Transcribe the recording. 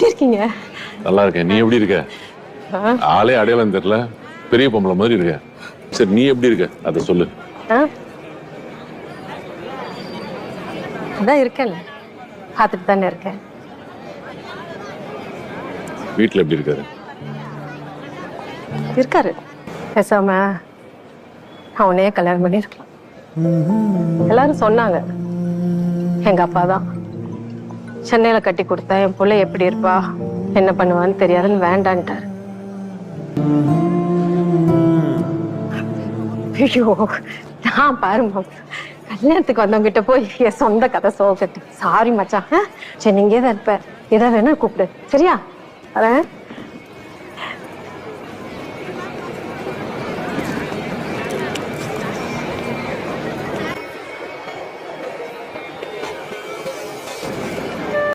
எப்படி இருக்கீங்க? நல்லா இருக்கேன். நீ எப்படி இருக்க? ஆளே அடையாளம் தெரியல, பெரிய பொம்பளை மாதிரி இருக்க. சரி, நீ எப்படி இருக்க அத சொல்லு. அதான் இருக்கேன்ல, பார்த்துட்டு தானே இருக்கேன். வீட்டுல எப்படி இருக்காரு? இருக்காரு. பேசாம அவனே கல்யாணம் பண்ணிருக்கலாம். எல்லாரும் சொன்னாங்க, எங்க அப்பா தான் சென்னையில கட்டி கொடுத்தா என் பிள்ளை எப்படி இருப்பா, என்ன பண்ணுவான்னு தெரியாதுன்னு வேண்டான்ட்டாரு. ஐயோ, நான் பாருமா கல்யாணத்துக்கு வந்தவங்க கிட்ட போய் என் சொந்த கதை சோகட்டு. சாரி மச்சான். சரி, நீங்க தான் இருப்ப, ஏதாவது வேணா கூப்பிடு, சரியா? அதான்